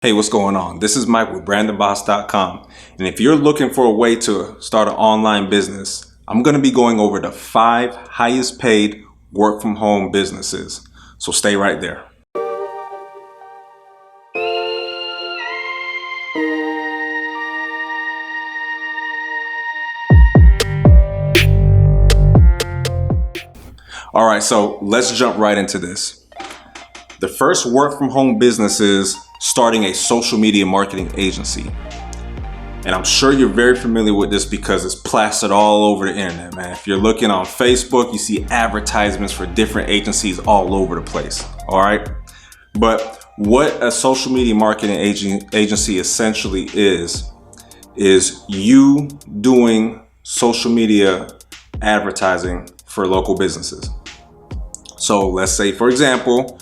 Hey, what's going on? This is Mike with brandonboss.com. And if you're looking for a way to start an online business, I'm going to be going over the 5 highest paid work from home businesses. So stay right there. All right, so let's jump right into this. The first work from home business is starting a social media marketing agency. And I'm sure you're very familiar with this because it's plastered all over the internet, man. If you're looking on Facebook, you see advertisements for different agencies all over the place, all right? But what a social media marketing agency essentially is you doing social media advertising for local businesses. So let's say, for example,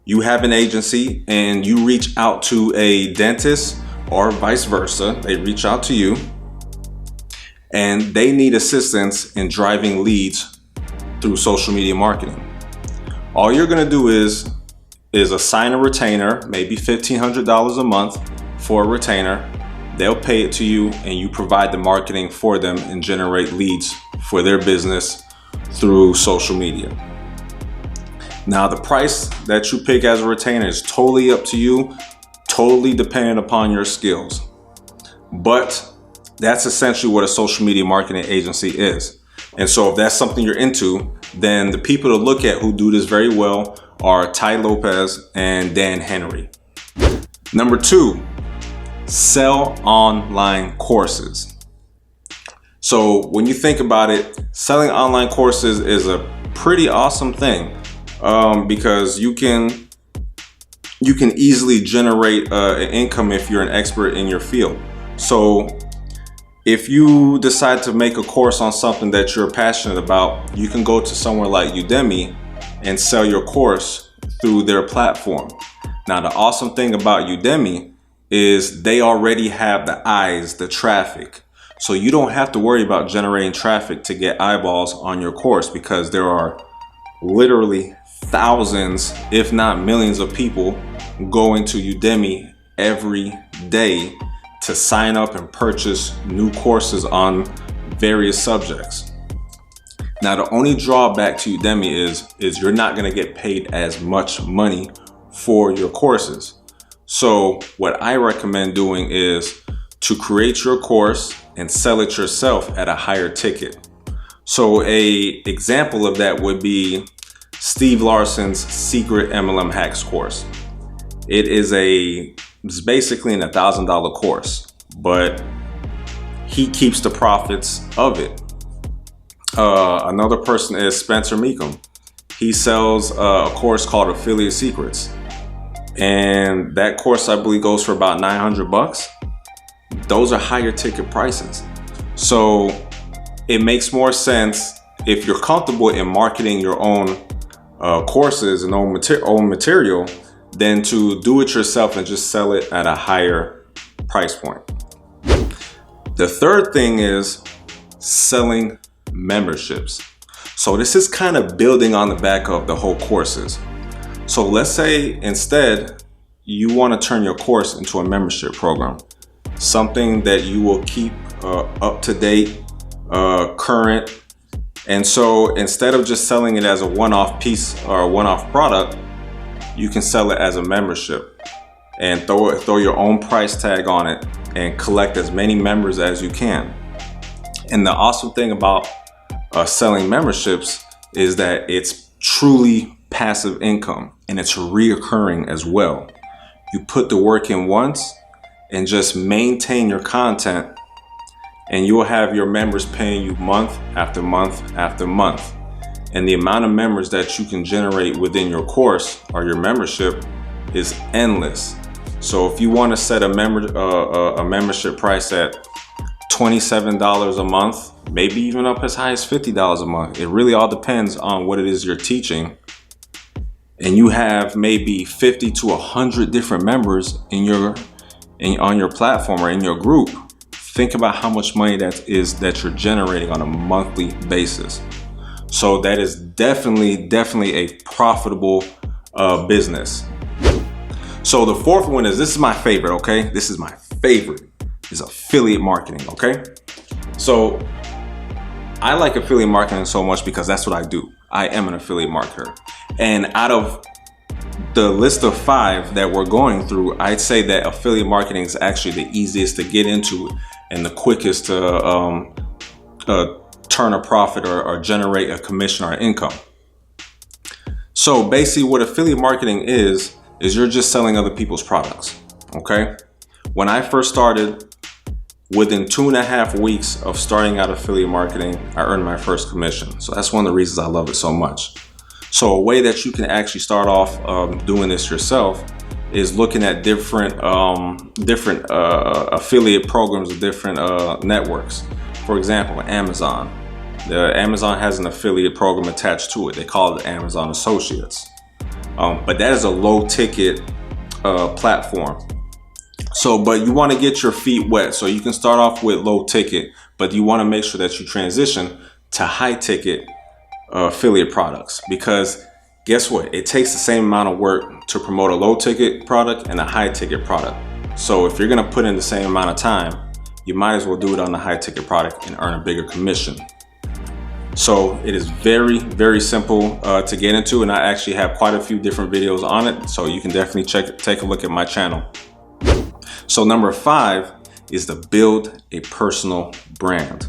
you have an agency and you reach out to a dentist or vice versa. They reach out to you and they need assistance in driving leads through social media marketing. All you're going to do is assign a retainer, maybe $1,500 a month for a retainer. They'll pay it to you and you provide the marketing for them and generate leads for their business through social media. Now, the price that you pick as a retainer is totally up to you, totally dependent upon your skills. But that's essentially what a social media marketing agency is. And so if that's something you're into, then the people to look at who do this very well are Ty Lopez and Dan Henry. Number 2, sell online courses. So when you think about it, selling online courses is a pretty awesome thing. Because you can easily generate an income if you're an expert in your field. So if you decide to make a course on something that you're passionate about, you can go to somewhere like Udemy and sell your course through their platform. Now, the awesome thing about Udemy is they already have the eyes, the traffic. So you don't have to worry about generating traffic to get eyeballs on your course, because there are literally thousands, if not millions of people going to Udemy every day to sign up and purchase new courses on various subjects. Now, the only drawback to Udemy is you're not going to get paid as much money for your courses. So what I recommend doing is to create your course and sell it yourself at a higher ticket. So a example of that would be Steve Larson's Secret MLM Hacks course. It's basically an $1,000 course, but he keeps the profits of it. Another person is Spencer Meekum. He sells a course called Affiliate Secrets, and that course I believe goes for about $900. Those are higher ticket prices. So it makes more sense if you're comfortable in marketing your own courses and own material than to do it yourself and just sell it at a higher price point. The third thing is selling memberships. So this is kind of building on the back of the whole courses. So let's say instead you want to turn your course into a membership program, something that you will keep up to date, current. And so instead of just selling it as a one-off piece or a one-off product, you can sell it as a membership and throw your own price tag on it and collect as many members as you can. And the awesome thing about selling memberships is that it's truly passive income and it's reoccurring as well. You put the work in once and just maintain your content, and you'll have your members paying you month after month after month. And the amount of members that you can generate within your course or your membership is endless. So if you want to set a membership price at $27 a month, maybe even up as high as $50 a month, it really all depends on what it is you're teaching. And you have maybe 50 to 100 different members on your platform or in your group. Think about how much money that you're generating on a monthly basis. So that is definitely a profitable business. So the fourth one is, this is my favorite, okay? This is my favorite, is affiliate marketing, okay? So I like affiliate marketing so much because that's what I do. I am an affiliate marketer. And out of the list of 5 that we're going through, I'd say that affiliate marketing is actually the easiest to get into and the quickest to turn a profit or generate a commission or income. So basically what affiliate marketing is you're just selling other people's products, okay? When I first started, within 2.5 weeks of starting out affiliate marketing, I earned my first commission. So that's one of the reasons I love it so much. So a way that you can actually start off doing this yourself is looking at different affiliate programs of different networks. For example, Amazon. Amazon has an affiliate program attached to it. They call it Amazon Associates. But that is a low ticket platform. So, but you want to get your feet wet. So you can start off with low ticket, but you want to make sure that you transition to high ticket affiliate products, because guess what? It takes the same amount of work to promote a low ticket product and a high ticket product. So if you're going to put in the same amount of time, you might as well do it on the high ticket product and earn a bigger commission. So it is very, very simple to get into, and I actually have quite a few different videos on it. So you can definitely take a look at my channel. So number 5 is to build a personal brand.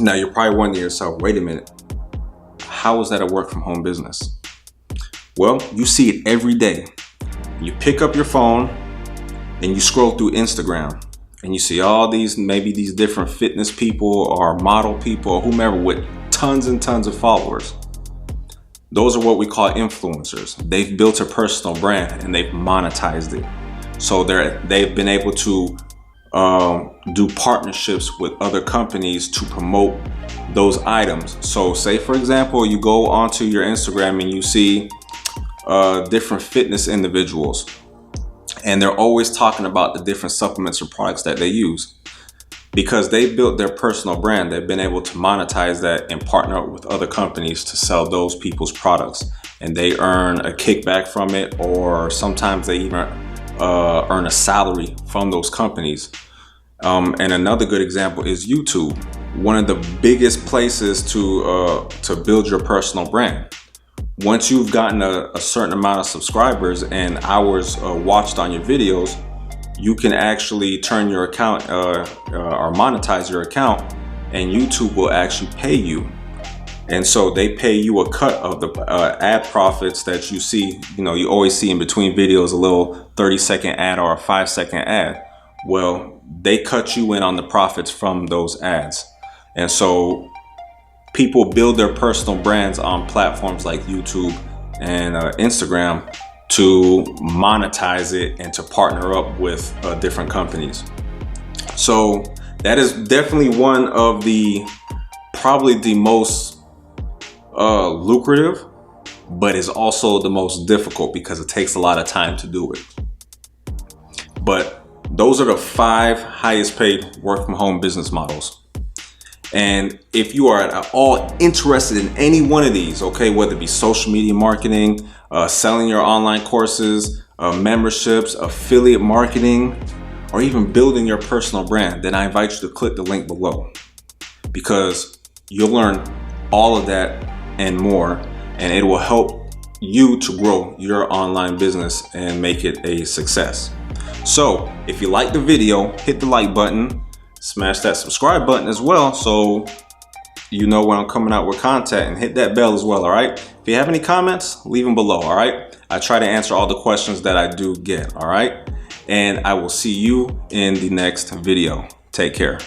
Now you're probably wondering to yourself, wait a minute, how is that a work from home business? Well, you see it every day. You pick up your phone and you scroll through Instagram and you see all these, maybe these different fitness people or model people or whomever with tons and tons of followers. Those are what we call influencers. They've built a personal brand and they've monetized it. So they've been able to do partnerships with other companies to promote those items. So say for example, you go onto your Instagram and you see different fitness individuals, and they're always talking about the different supplements or products that they use. Because they built their personal brand, they've been able to monetize that and partner up with other companies to sell those people's products, and they earn a kickback from it, or sometimes they even earn a salary from those companies. And another good example is YouTube, one of the biggest places to build your personal brand. Once you've gotten a certain amount of subscribers and hours watched on your videos, you can actually turn your account or monetize your account, and YouTube will actually pay you. And so they pay you a cut of the ad profits that you see. You know, you always see in between videos a little 30-second ad or a 5-second ad. Well, they cut you in on the profits from those ads. And so people build their personal brands on platforms like YouTube and Instagram to monetize it and to partner up with different companies. So that is definitely one of probably the most lucrative, but is also the most difficult because it takes a lot of time to do it. But those are the 5 highest paid work from home business models. And if you are at all interested in any one of these, okay, whether it be social media marketing, selling your online courses, memberships, affiliate marketing, or even building your personal brand, then I invite you to click the link below, because you'll learn all of that and more, and it will help you to grow your online business and make it a success. So if you like the video, hit the like button, smash that subscribe button as well, so you know when I'm coming out with content, and hit that bell as well. All right, if you have any comments, leave them below. All right, I try to answer all the questions that I do get. All right, and I will see you in the next video. Take care.